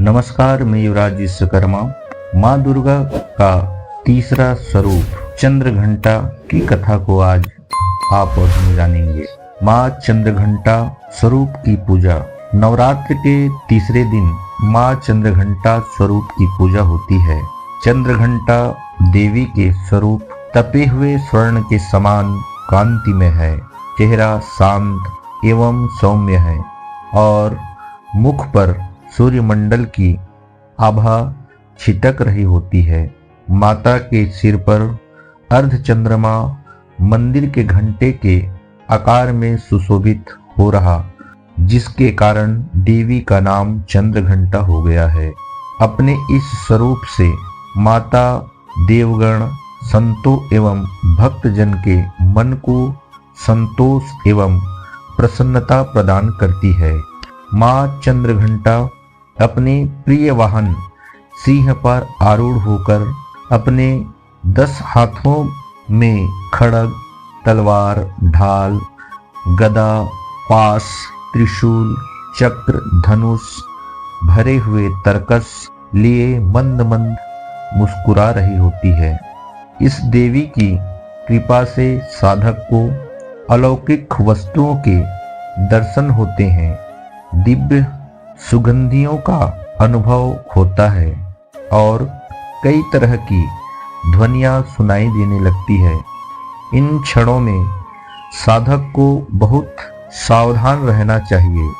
नमस्कार, मैं युवराज विश्वकर्मा। माँ दुर्गा का तीसरा स्वरूप चंद्रघंटा की कथा को आज आप और हम जानेंगे। माँ चंद्रघंटा स्वरूप की पूजा। नवरात्र के तीसरे दिन माँ चंद्रघंटा स्वरूप की पूजा होती है। चंद्रघंटा देवी के स्वरूप तपे हुए स्वर्ण के समान कांति में है। चेहरा शांत एवं सौम्य है और मुख पर सूर्यमंडल की आभा छिटक रही होती है। माता के सिर पर अर्ध चंद्रमा मंदिर के घंटे के आकार में सुशोभित हो रहा, जिसके कारण देवी का नाम चंद्रघंटा हो गया है। अपने इस स्वरूप से माता देवगण, संतों एवं भक्तजन के मन को संतोष एवं प्रसन्नता प्रदान करती है। माँ चंद्रघंटा अपने प्रिय वाहन सिंह पर आरूढ़ होकर अपने 10 हाथों में खड्ग, तलवार, ढाल, गदा, पास, त्रिशूल, चक्र, धनुष भरे हुए तरकस लिए मंद मंद मुस्कुरा रही होती है। इस देवी की कृपा से साधक को अलौकिक वस्तुओं के दर्शन होते हैं, दिव्य सुगंधियों का अनुभव होता है और कई तरह की ध्वनियाँ सुनाई देने लगती है। इन क्षणों में साधक को बहुत सावधान रहना चाहिए।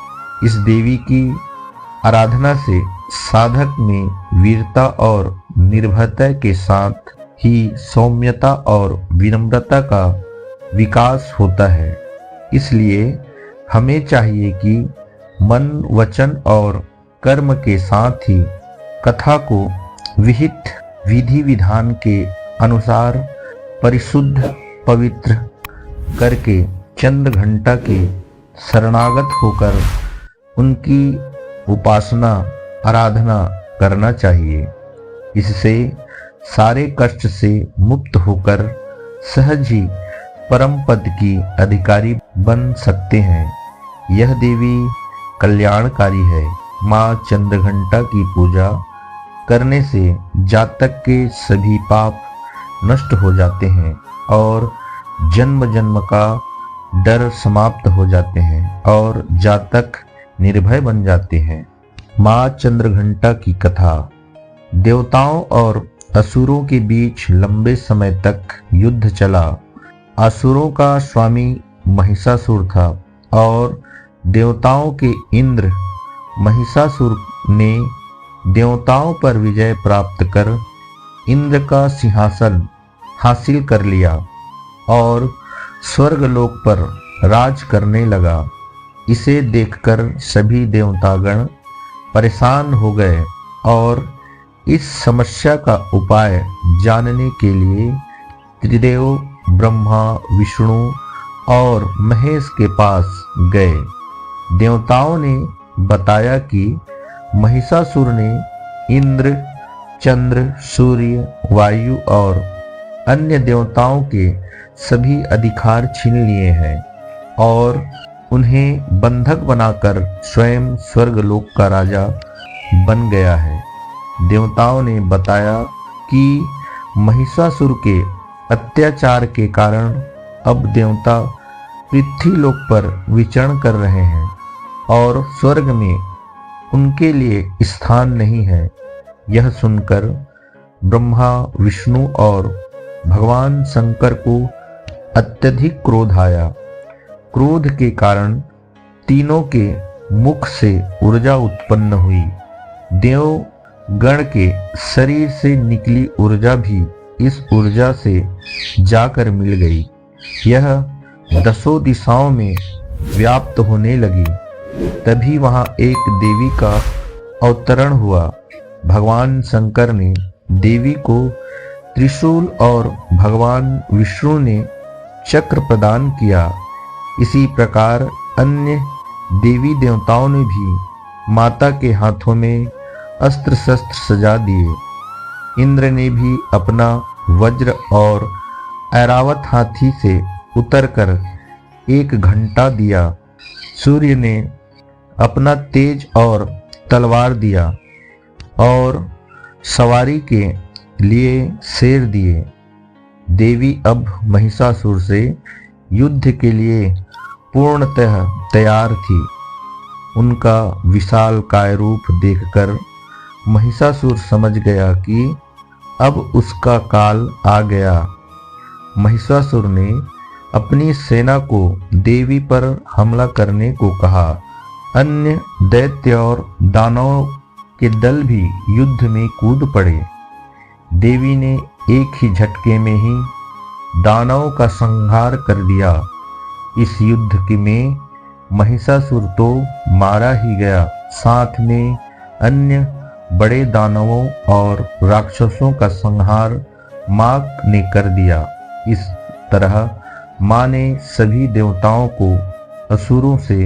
इस देवी की आराधना से साधक में वीरता और निर्भयता के साथ ही सौम्यता और विनम्रता का विकास होता है। इसलिए हमें चाहिए कि मन, वचन और कर्म के साथ ही कथा को विहित विधि विधान के अनुसार परिशुद्ध पवित्र करके चंद्रघंटा के शरणागत होकर उनकी उपासना आराधना करना चाहिए। इससे सारे कष्ट से मुक्त होकर सहज ही परम पद की अधिकारी बन सकते हैं। यह देवी कल्याणकारी है। माँ चंद्रघंटा की पूजा करने से जातक के सभी पाप नष्ट हो जाते हैं और जन्म जन्म का डर समाप्त हो जाते हैं और जातक निर्भय बन जाते हैं। माँ चंद्रघंटा की कथा। देवताओं और असुरों के बीच लंबे समय तक युद्ध चला। असुरों का स्वामी महिषासुर था और देवताओं के इंद्र महिषासुर ने देवताओं पर विजय प्राप्त कर इंद्र का सिंहासन हासिल कर लिया और स्वर्गलोक पर राज करने लगा। इसे देखकर सभी देवतागण परेशान हो गए और इस समस्या का उपाय जानने के लिए त्रिदेव ब्रह्मा, विष्णु और महेश के पास गए। देवताओं ने बताया कि महिषासुर ने इंद्र, चंद्र, सूर्य, वायु और अन्य देवताओं के सभी अधिकार छीन लिए हैं और उन्हें बंधक बनाकर स्वयं स्वर्गलोक का राजा बन गया है। देवताओं ने बताया कि महिषासुर के अत्याचार के कारण अब देवता पृथ्वीलोक पर विचरण कर रहे हैं और स्वर्ग में उनके लिए स्थान नहीं है। यह सुनकर ब्रह्मा, विष्णु और भगवान शंकर को अत्यधिक क्रोध आया। क्रोध के कारण तीनों के मुख से ऊर्जा उत्पन्न हुई। देव गण के शरीर से निकली ऊर्जा भी इस ऊर्जा से जाकर मिल गई। यह 10 दिशाओं में व्याप्त होने लगी। तभी वहां एक देवी का अवतरण हुआ। भगवान शंकर ने देवी को त्रिशूल और भगवान विष्णु ने चक्र प्रदान किया। इसी प्रकार अन्य देवी देवताओं ने भी माता के हाथों में अस्त्र शस्त्र सजा दिए। इंद्र ने भी अपना वज्र और ऐरावत हाथी से उतरकर एक घंटा दिया। सूर्य ने अपना तेज और तलवार दिया। और सवारी के लिए शेर दिए। देवी अब महिषासुर से युद्ध के लिए पूर्णतः तैयार थी। उनका विशाल काय रूप देखकर महिषासुर समझ गया कि अब उसका काल आ गया। महिषासुर ने अपनी सेना को देवी पर हमला करने को कहा। अन्य दैत्य और दानवों के दल भी युद्ध में कूद पड़े। देवी ने एक ही झटके में ही दानवों का संहार कर दिया। इस युद्ध में महिषासुर तो मारा ही गया, साथ में अन्य बड़े दानवों और राक्षसों का संहार मां ने कर दिया। इस तरह मां ने सभी देवताओं को असुरों से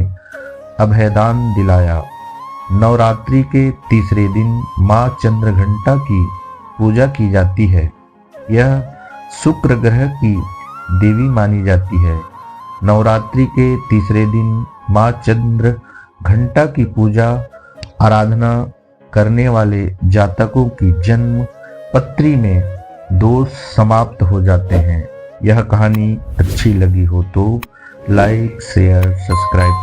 अभयदान दिलाया। नवरात्रि के तीसरे दिन मां चंद्रघंटा की पूजा की जाती है। यह शुक्र ग्रह की देवी मानी जाती है। नवरात्रि के तीसरे दिन मां चंद्र घंटा की पूजा आराधना करने वाले जातकों की जन्म पत्री में दोष समाप्त हो जाते हैं। यह कहानी अच्छी लगी हो तो लाइक, शेयर, सब्सक्राइब